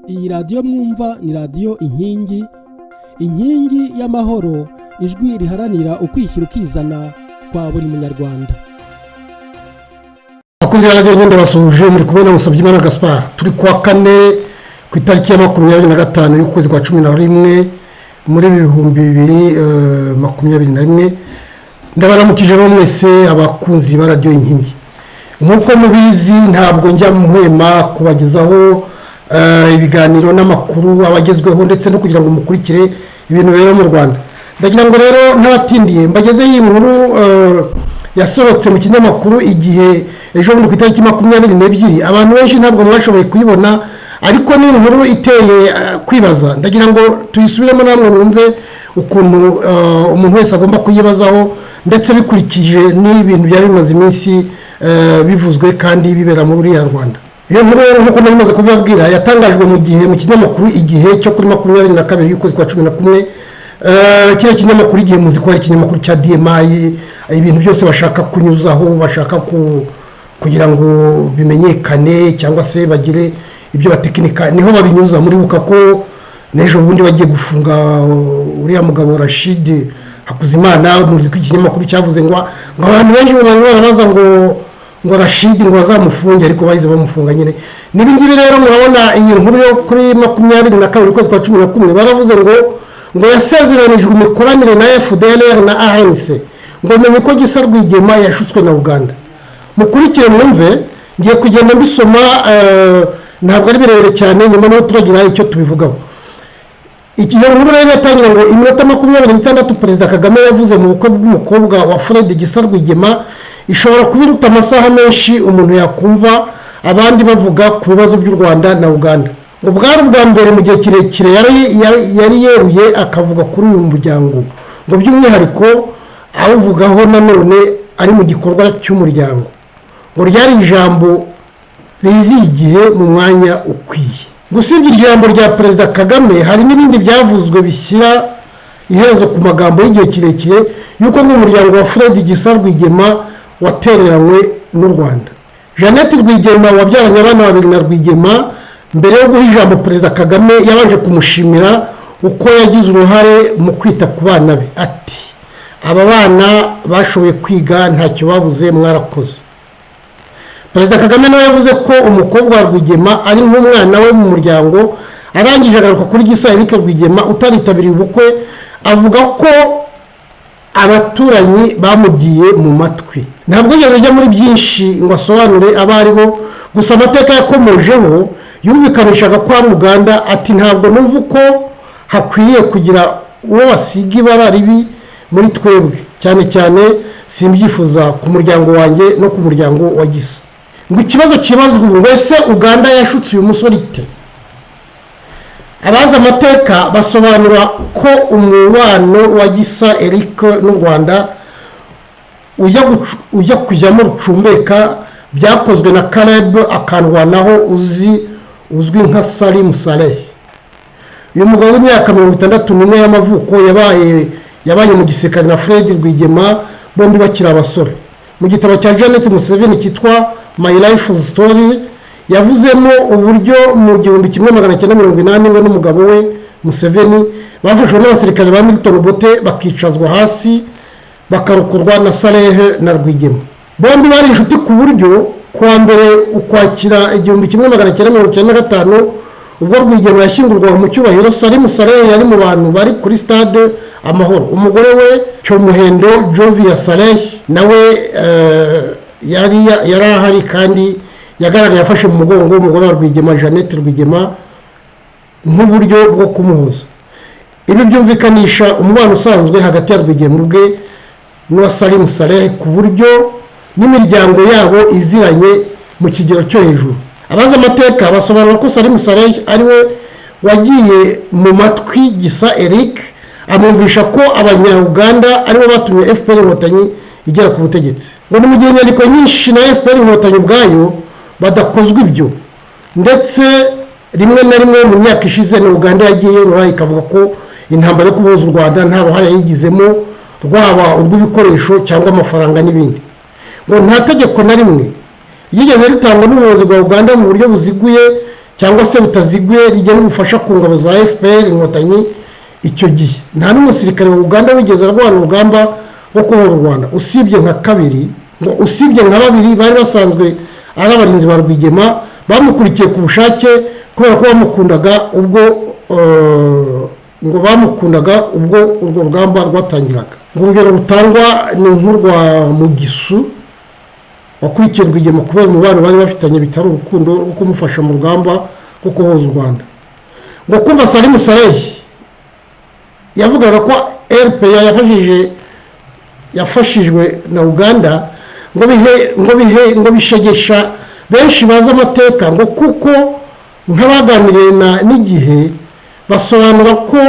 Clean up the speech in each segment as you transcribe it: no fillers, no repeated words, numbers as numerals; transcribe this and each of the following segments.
Iyi radiyo mwumva ni radiyo inkingi y'amahoro, ijwi riharanira ukwishyira ukizana kwa buri munyarwanda. Abakunzi ba radiyo ngenda basuje, muri kubona Musabyimana Gaspard. Turi kuwa kane ku itariki ya 25 y'ukwezi kwa 11 muri 2021. Ndabaramukije mwese abakunzi ba radiyo inkingi. Nkuko mubizi, ntabwo njya muhema kubagezaho ibiganiro n'amakuru abagezweho ndetse no kugira ngo mukurikire ibintu bero mu Rwanda. Ndagira ngo rero ntabatindiye mbageze iyi nkuru yasohotse mu kinyamakuru Igihe ejo bundi ku itariki 22. Abantu benshi ntabwo mwashoboye kuyibona, ariko ni inkuru iteye kwibaza. Ndagira ngo tuyisubiremo namwe mwumve ukuntu umuntu wese agomba kuyibazaho, ndetse bikurikije n'ibintu byari bimaze iminsi bivuzwe kandi bibera muri Rwanda. Iyo nkuru rero nkuko namaze kubibabwira yatangajwe mu gihe mu kinyamakuru Igihe cyo kuri 22 y'ukwezi kwa 11. Kino kinyamakuru Igihe muzi ko ari ikinyamakuru cya DMI, ibintu byose bashaka kunyuzaho, bashaka kugira ngo bimenyekane cyangwa se bagire ibyo batekinika, niho babinyuza. Muri buka ko nejo bundi bagiye gufunga uriya mugabo Rashid Hakuzimana. Muzi ko ikinyamakuru cyavuze ngo abantu benshi barabaza ngo Rashid ngo bazamufunge, ariko bahize bamufunga nyine. Nibingibi rero murabona iyi nkuru yo kuri 22 y'ukwezi kwa 11 baravuze ngo yasezeranijwe imikoranire na FDLR na ANC, ngo menye ko Gisa Rwigema yashutswe na Uganda. Mukurikire mwumve, ngiye kugenda mbisoma, ntabwo ari birebire cyane, nyuma no turagira icyo tubivugaho. Iki nkuru rero yatangira ngo iminota 26 Perezida Kagame yavuze mu bukwe bw'umukobwa wa Fred Gisa Rwigema ishobora kubiruta amasaha menshi umuntu yakumva abandi bavuga ku bibazo by'u Rwanda na Uganda. Ngo bwari ubwa mbere mu gihe kirekire yari yeruye akavuga kuri uyu muryango, ngo by'umwihariko awuvugaho nanone ari mu gikorwa cy'umuryango. Ngo ryari ijambo rizigiye mu mwanya ukwiye. Gusibye ijambo rya Perezida Kagame, hari n'ibindi byavuzwe bishyira iherezo ku magambo y'igihe kirekire yuko nk'umuryango wa Fred Gisa Rwigema watereranywe n'u Rwanda. Jeannette Rwigema wabyaranye abana babiri na Rwigema, mbere yo guha ijambo Perezida Kagame yabanje kumushimira uko yagize uruhare mu kwita ku bana be. Ati aba bana bashoboye kwiga, ntacyo babuze, mwarakoze. Perezida Kagame nawe yavuze ko umukobwa wa Rwigema ari nk'umwana we mu muryango. Arangije agaruka kuri Gisa Eric Rwigema utaritabiriye ubukwe, avuga ko abaturanyi bamugiye mu matwi. Ntabwo yigeze ajya muri byinshi ngo asobanure abari bo, gusa amateka yakomojeho yumvikanishaga kwa Uganda. Ati ntabwo numva ko hakwiriye kugira uwo basiga ibara ribi muri twebwe, cyane cyane simbyifuza ku muryango wanjye no ku muryango wa Gisa. Ngo ikibazo kibazwa ubu, wese Uganda yashutse uyu musore ite? Abaza amateka basobanura ko umubano wa Gisa Eric n'u Rwanda ujya kujyamo rucumbeka byakozwe na Caleb akanwanaho uzwi nka Salim Saleh. Uyu mugabo w'imyaka 61 y'amavuko yabaye mu gisirikare na Fred Rwigema, bombi bakira abasore. Mu gitabo cya Janet Museveni cyitwa My Life Story yavuzemo uburyo mu 1980 we n'umugabo we Museveni bafashwe n'abasirikare ba Milton Obote bakicazwa hasi bakarukurwa na Saleh na Rwigema. Bombi bari inshuti ku buryo kwa mbere ukwakira 1995 ubwo Rwigema yashyingurwaga mu cyubahiro, Salim Saleh yari mu bantu bari kuri stade Amahoro. Umugore we Cyomuhendo Jovia Saleh nawe yari ahari kandi yagaragaye yafashe mu mugongo umugore wa Rwigema Jeannette Rwigema nk'uburyo bwo kumuhuza. Ibi byumvikanisha umubano usanzwe hagati ya Rwigema ubwe n'uwa Salim Saleh ku buryo n'imiryango yabo iziranye mu kigero cyo hejuru. Abaza amateka basobanura ko Salim Saleh ariwe wagiye mu matwi Gisa Eric amumvisha ko abanya-Uganda aribo batumye FPR Inkotanyi igera ku butegetsi. Ngo mu gihe inyandiko nyinshi na FPR Inkotanyi ubwayo badakozwe ibyo, ndetse rimwe na rimwe mu myaka ishize na Uganda yagiye ruhaye ikavuga ko intambara yo kuboza u Rwanda nta ruhare yigizemo, rwaba urw'ibikoresho cyangwa amafaranga n'ibindi. Ngo nta tegeko na rimwe yigeze ritangwa n'ubuyobozi bwa Uganda mu buryo buziguye cyangwa se Butazigwe rigena ubufasha ku ngabo za FPR inkotanyi icyo gihe nta n'umusirikare wa Uganda wigeze arwana urugamba rwo kubohora u Rwanda usibye nka babiri bari basanzwe ari abarinzi ba Rwigema bamukurikiye ku bushake kubera ko bamukundaga ubwo urwo rugamba rwatangiraga. Urugero rutangwa ni nk'urwa Mugisu wakurikiye Rwigema kubera umubano bari bafitanye bitari urukundo rwo kumufasha mu rugamba rwo kubohoza u Rwanda. Ngo kumva Salim Saleh yavugaga ko RPA yafashijwe na Uganda ngo bishegesha benshi baza amateka ngo kuko nk'abaganiriye n'igihe basobanura ko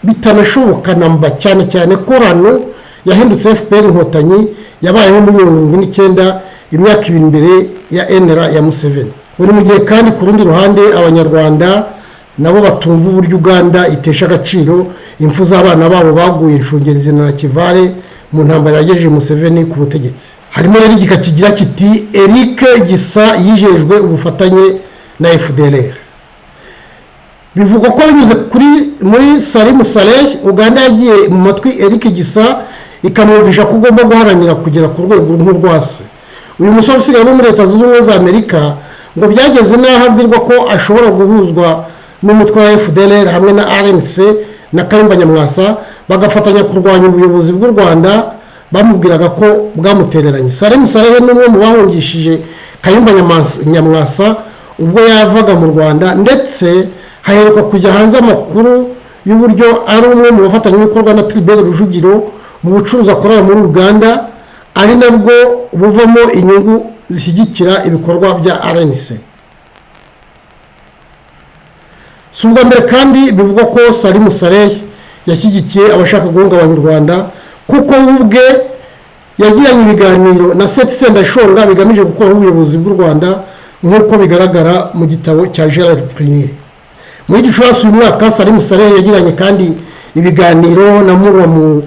bitanashoboka namba cyane ko Rano yahindutse FPR inkotanyi yabayeho muri 1979 imyaka ibiri imbere ya NRA ya Museveni. Buri mu gihe kandi ku rundi ruhande abanyarwanda nabo batumva uburyo Uganda itesha agaciro impfu z'abana babo baguye inshungerizi na Kivale mu ntambara yagejeje Museveni ku butegetsi. Harimo rero igika kigira kiti Eric Gisa yijejwe ubufatanye na FDLR. Bivugwa ko binyuze muri Salim Saleh Uganda yagiye mu matwi Eric Gisa ikamwumvisha ko ugomba guharanira kugera ku rwego nk'urwase. Uyu musore usigaye muri Leta Zunze Ubumwe za Amerika ngo byageze n'aho abwirwa ko ashobora guhuzwa n'umutwe wa FDLR hamwe na RNC na Kayumba Nyamwasa bagafatanya kurwanya ubuyobozi bw'u Rwanda bamubwiraga ko bwamutereranye. Salim Saleh n'umwe mu bahungishije Kayumba Nyamwasa ubwo yavaga mu Rwanda, ndetse haheruka kujya hanze amakuru y'uburyo ari umwe mu bafatanyabikorwa na Tribert Rujugiro mu bucuruzi akorera muri Uganda, ari nabwo buvamo inyungu zishyigikira ibikorwa bya RNC. Si ubwa mbere kandi bivugwa ko Salim Saleh yashyigikiye abashaka guhungabanya u Rwanda, kuko ubwe yagiranye ibiganiro na Seth Sendashonga bigamije gukora ubuyobozi bw'u Rwanda nk'uko bigaragara mu gitabo cya Gerard Premier. Muri Gicurasi uyu mwaka Salim Saleh yagiranye kandi ibiganiro na muramu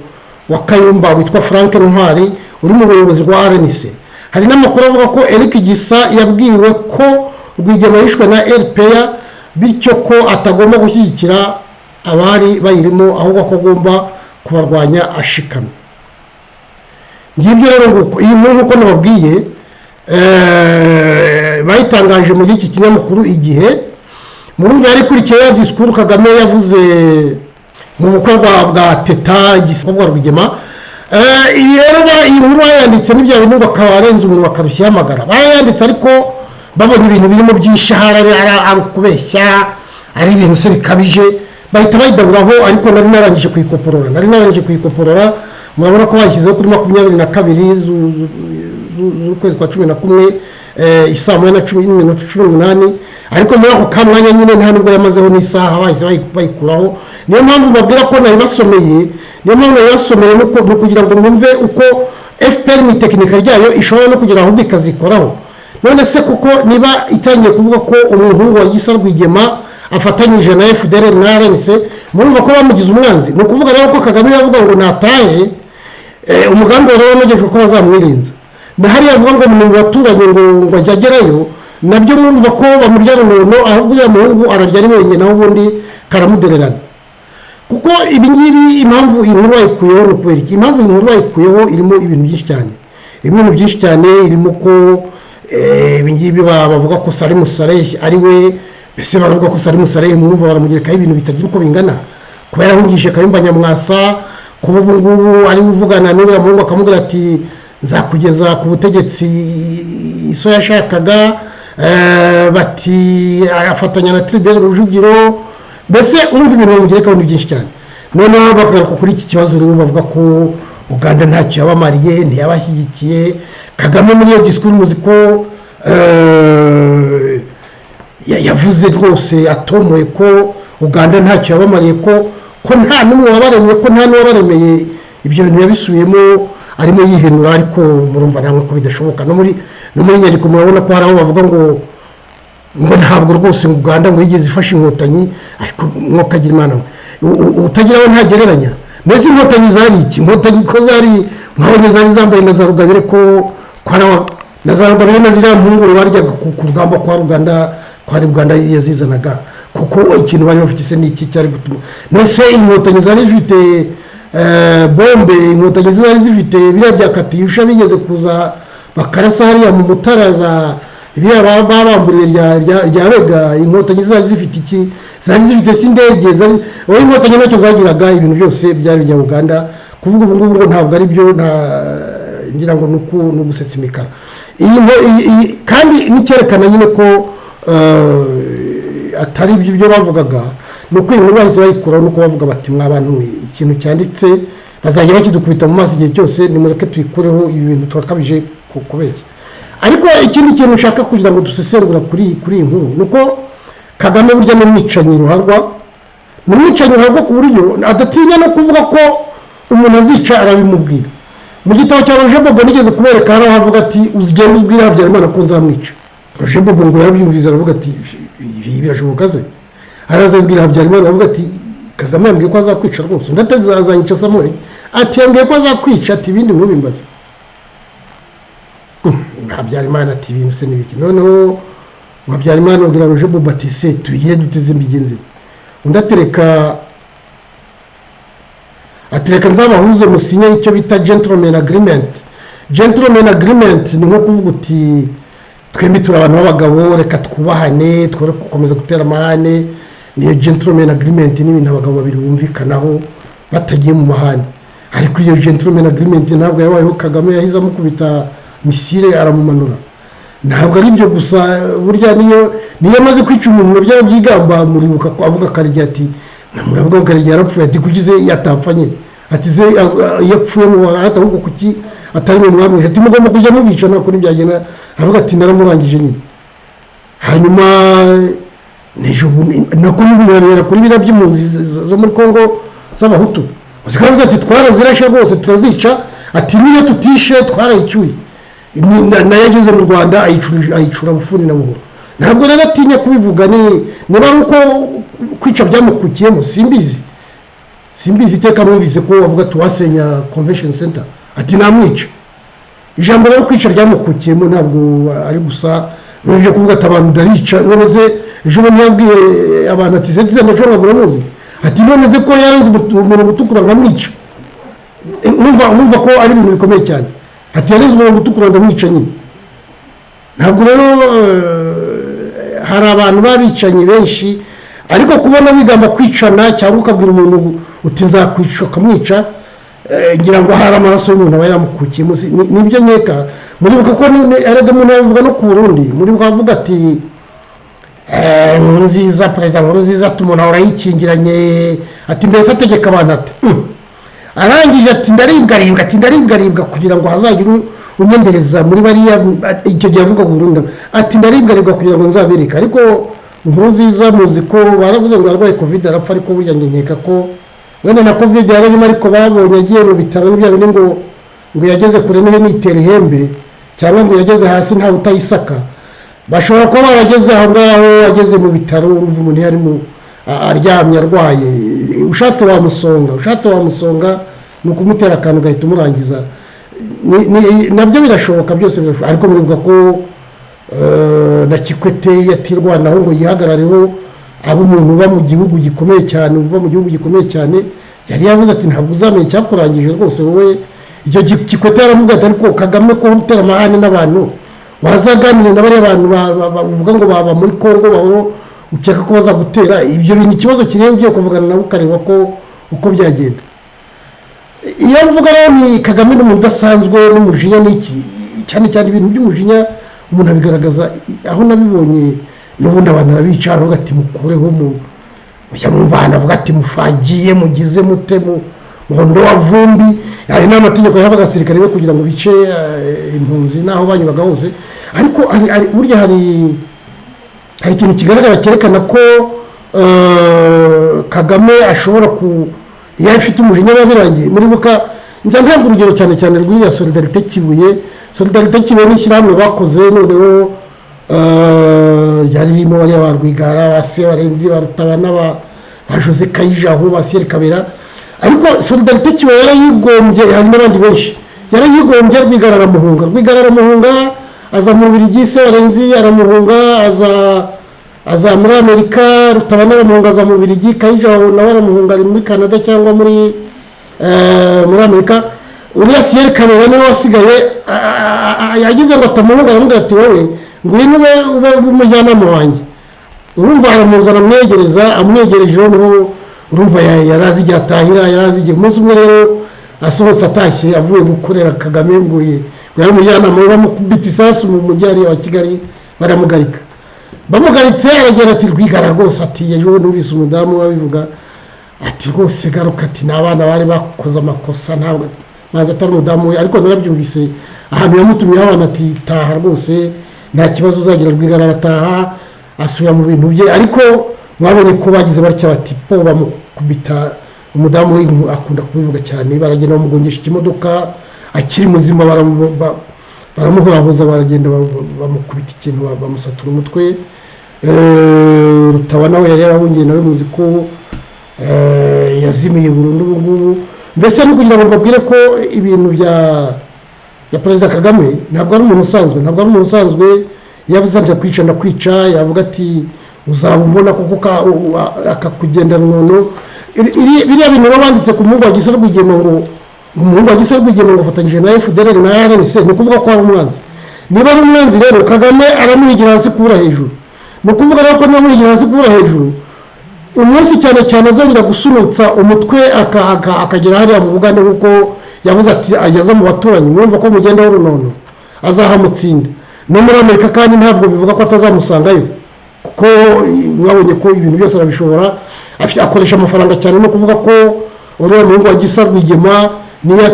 wa Kayumba witwa Frank Ntwari uri mu buyobozi bwa RNC. Hari n'amakuru avuga ko Eric Gisa yabwiwe ko Rwigema yishwe na RPA, bityo ko atagomba gushyigikira abari bayirimo ahubwo ko agomba kubarwanya ashikamye. Ngibyo rero iyi nkuru uko nababwiye bayitangaje muri iki kinyamakuru Igihe mu buryo yari kurikiye ya disikuru Kagame yavuze mu bukwe bwa Teta igikorwa Rwigema. Iyi rero iyi nkuru yanditse n'ibya bintu bakarenza umuntu bakarushyamagara bayanditse, ariko babonye ibintu birimo by'ishahara ari kubeshya ari ibintu se bikabije bahita bayidaburaho. Ariko nari narangije kuyikoporora murabona ko bashyizeho kuri 22 z'ukwezi kwa 11 isaa 10:18, ariko muri ako kamwanya nyine nta nubwo yamazeho n'isaha bahise bayikuraho. Niyo mpamvu babwira ko nari basomeye no kugira ngo mwumve uko FPR ni tekinika ryayo ishobora no kugira aho bikazikoraho. None se kuko niba itangiye kuvuga ko umuntu wa Gisa Rwigema afatanyije na FDLR na RNC murumva ko bamugize umwanzi. Ni ukuvuga rero ko Kagame yavuga ngo natahe umugambi rero wamugejwe ko bazamwirinza, na hariya avuga ngo mu baturage ngo ajyagerayo, nabyo murumva ko bamurya runono, ahubwo ya muhungu ararya ari wenyine naho ubundi karamudererana. Kuko ibingibi impamvu inkuru bayikuyeho no kubera iki? Impamvu inkuru bayikuyeho irimo ibintu byinshi cyane, irimo ko ibingibi bavuga ko Salim Saleh ari we, bese baravuga ko Salim Saleh murumva baramugerekaho ibintu bitagira uko bingana, kubera ahungishije Kayumba Nyamwasa. Kuba ubu ngubu ari uvugana n'uriya muhungu akamubwira ati nzakugeza ku butegetsi iso yashakaga, bati afatanya na Tribert Rujugiro, bese urumva ibintu bamugerekaho ni byinshi cyane. Noneho bagaruka kuri iki kibazo rero bavuga ko Uganda ntacyo yabamariye, ntiyabashyigikiye. Kagame muri iyo disikuru muzi ko yavuze rwose atomoye ko Uganda ntacyo yabamariye, ko nta n'umwe wabaremye, ko nta n'uwabaremeye. Ibyo bintu yabisubiyemo arimo yihenura, ariko murumva namwe ko bidashoboka. No muri nyandiko murabona ko hari aho bavuga ngo ntabwo rwose Uganda ngo yigeze ifasha inkotanyi, ariko mwokagira Imana utagira aho ntagereranya. Mbese inkotanyi zari iki? Inkotanyi ko zari mwabonye zari zambaye na za Rugabire, ko na za Rugabire na ziriya mpungure baryaga ku rugamba kwa ko hari Uganda yazizanaga kuko ikintu bari bafite se n'iki cyari gutuma nese inkotanyi zari zifite bombe, inkotanyi zari zifite biriya bya katiyusha bigeze kuza bakarasa hariya mu mutaraza biriya babamburiye rya Bega, inkotanyi zari zifite iki, zari zifite s'indege zari inkotanyi nacyo zagiraga ibintu byose byari bya Uganda. Kuvuga ubu ngubu ntabwo ari byo, ngira ngo no gusetsa imikara kandi nicyerekana nyine ko atari ibyo bavugaga, nuko inkuru bahise bayikuraho nuko bavuga bati mwabantu ikintu cyanditse bazajya bakidukubita mu maso igihe cyose, nimureke tuyikureho ibi bintu turakabije kubeshya. Ariko ikindi kintu ushaka kugira ngo dusesengura kuri iyi nkuru nuko Kagame burya n'umwicanyi ruharwa, ku buryo adatinya no kuvuga ko umuntu azica arabimubwira. Mu gitabo cya Roger Bobo nigeze kubereka hano havuga ati uzigenda ubwira Habyarimana ko nzamwica. Roger Bobo ngo yarabyumvise aravuga ati ibi birashoboka se, arazabwira Habyarimana aravuga ati Kagame yambwiye ko azakwica rwose, ndateze azanyica Samuel, ati yambwiye ko azakwica, ati ibindi ntubimbaze. Habyarimana ati ibintu se n'ibiki. Noneho Habyarimana abwira Roger Bobo ati se tugiye duteze mbigenze, undi atereka nzabahuze musinye icyo bita gentleman agreement. Gentleman agreement ni nko kuvuga uti twembi turi abantu b'abagabo, reka twubahane, twore gukomeza gutera amahane. Niyo gentleman agreement ni ibintu abagabo babiri bumvikanaho batagiye mu mahane. Ariko iyo gentleman agreement ntabwo yabayeho. Kagame yahize amukubita misile aramumanura. Ntabwo ari byo gusa, burya niyo amaze kwica umuntu byaba byigamba muribuka ko avuga Karegeya ati mwavuga ko Karegeya yarapfuye, ati kugize yatapfa nyine, ati ze yapfuye mu bahata ahubwo kuki atari mu mwamwisha, ati mugomba kujya mubica nako nibyagenda, avuga ati naramurangije nyine. Hanyuma nejo nako nibirabera kuri bira by'impunzi zo muri Kongo z'abahutu, zikavuze ati twarazirashe rwose turazica, ati niyo tutishe twarayicyuye, nayageze mu Rwanda ayicura bufuni na buhoro. Ntabwo rero atinya kubivuga, niba ari uko kwica byamukukiyemo simbizi iteka numvise ko avuga tuwasenya convention center, ati namwica. Ijambo rero kwica ryamukukiyemo ntabwo ari gusa n'ibyo kuvuga ati abantu ndarica. Noneze ejo bundi yabwiye abantu ati setize ndashobora muramuzi, ati noneze ko yarenze umuntu gutukura nkamwica. Urumva ko ari ibintu bikomeye cyane, ati yarenze umuntu gutukura ndamwica nyine. Ntabwo rero hari abantu babicanyi benshi, ariko kubona bigamba kwicana cyangwa ukabwira umuntu uti nzakwica ukamwica, ngira ngo hari amaraso y'umuntu aba yamukukiyemo. Nibyo nkeka muribuka ko erega umuntu yavuga no ku Burundi, muribuka avuga ati Nkurunziza, perezida Nkurunziza ati umuntu ahora yikingiranye, ati mbese ategeka abantu ati arangije ati ndaribwaribwa kugira ngo hazagire unyendereza muri bariya. Icyo gihe avuga Burundi ati ndaribwaribwa kugira ngo nzabereka. Ariko Nkurunziza muzi ko baravuze ngo arwaye covid arapfa, ariko burya nkeka ko wenda na covid yararimo, ariko babonye agiye mu bitaro n'ibyo bindi ngo yageze kure n'itera ihembe, cyangwa ngo yageze hasi ntawe utayisaka. Bashobora kuba barageze aho ngaho ageze mu bitaro, urumva umuntu yarimo aryamye arwaye, ushatse wamusonga ni ukumutera akantu gahita umurangiza. Nabyo birashoboka, byose birashoboka. Ariko muribuka ko na Kikwete yatirwanaho ngo yihagarareho abo umuntu uva mu gihugu gikomeye cyane, yari yavuze ati ntabwo uzamenye cyakurangije rwose wowe. Icyo Kikwete yaramubwira ati ariko Kagame ko utera amahane n'abantu wazaganira na bariya bantu bavuga ngo baba muri Kongo bahoro ukeka ko bazagutera. Ibyo bintu ikibazo kireba ugiye kuvugana nabo ukareba ko uko byagenda. Iyo mvuga rero ni Kagame n'umuntu udasanzwe n'umujinya n'iki cyane ibintu by'umujinya umuntu abigaragaza aho nabibonye. N'ubundi abantu babica aravuga ati mukureho mujya mumvana, avuga ati mufangiye mugize mute muhondo wa vumbi. Hari n'amategeko y'abasirikare be kugira ngo bice impunzi naho banyuraga hose. Ariko burya hari ikintu kigaragara cyerekana ko Kagame ashobora iyo afite umujinya wabirangiye. Muribuka njya ntabwo urugero cyane rw'iriya Solidarité Kibuye n'ishyirahamwe bakoze, noneho yari ririmo bariya ba Rwigara, ba Sebarenzi, ba Rutabana, ba Jose Kayijaho, ba Sieri Kabera. Ariko Solidarité Kibuye yarayigombye, hari n'abandi benshi yarayigombye. Rwigara aramuhunga aza mu Bubiligi, Sebarenzi aramuhunga aza muri Amerika, Rutabana aramuhungaza mu Bubiligi, Kayija nawe aramuhunga muri Canada cyangwa muri Amerika. Uriya Siyeri Kabera niwe wasigaye yagize ngo atamuhunga, aramubwira ati wowe ngwino ube umujyanama wanjye. Urumva aramuzana amwegerejeho niho urumva yarazi igihe atahira, yarazi igihe. Umunsi umwe rero asohotse atashye avuye gukorera Kagame nguye yari umujyanama, bamukubita isasu mu mujyi wa Kigali, baramugarika. Bamugaritse aragera ati Rwigara rwose ati ejo numvise umudamu wabivuga ati rwose garuka ati n'abana bari bakoze amakosa, ntabwo maze atari umudamu we, ariko narabyumvise ahantu yamutumye abana ati taha rwose nta kibazo uzagira. Rwigara arataha asubira mu bintu bye, ariko mwabonye ko bagize batya bati po bamukubita. Umudamu we akunda kubivuga cyane, baragenda bamugongesha ikimodoka akiri muzima, baramuhorahoza, baragenda bamukubita ikintu, bamusatura umutwe. Rutabana we yari yarahungiye nawe muzi ko yazimiye burundu ubu ngubu. Mbese no kugira ngo mbabwire ko ibintu bya Perezida Kagame ntabwo ari umuntu usanzwe, yavuze ati kwica ndakwica, yavuga ati uzaba umbona kuko akakugenda nono. Biriya bintu banditse ku muhungu wa Gisa Rwigema ngo afatanyije na FDLR na RNC, ni ukuvuga ko ari umwanzi. Niba ari umwanzi rero Kagame aramuhigira hasi kubura hejuru, ni ukuvuga rero ko namuhigira hasi kubura hejuru, umunsi cyane azongera gusunutsa umutwe akagera hariya mu Bugande kuko yavuze ati ageze mu baturanyi, mwumva ko mugenda w'urunono azahamutsinda. No muri Amerika kandi ntabwo bivuga ko atazamusangayo, kuko mwabonye ko ibintu byose arabishobora, akoresha amafaranga cyane. No kuvuga ko uriya muhungu wa Gisa Rwigema niyo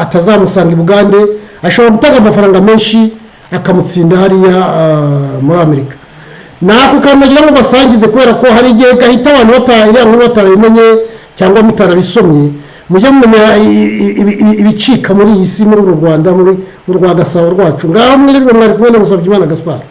atazamusanga i Bugande, ashobora gutanga amafaranga menshi akamutsinda hariya muri Amerika. Nako kanagira ngo basangize, kubera ko hari igihe gahita abantu batarabimenye cyangwa mutarabisomye, mujye mumenya ibicika muri iyi si, muri uru Rwanda, muri rwa Gasabo rwacu. Ngaho mwirirwe mwari kumwe na Musabyimana Gaspard.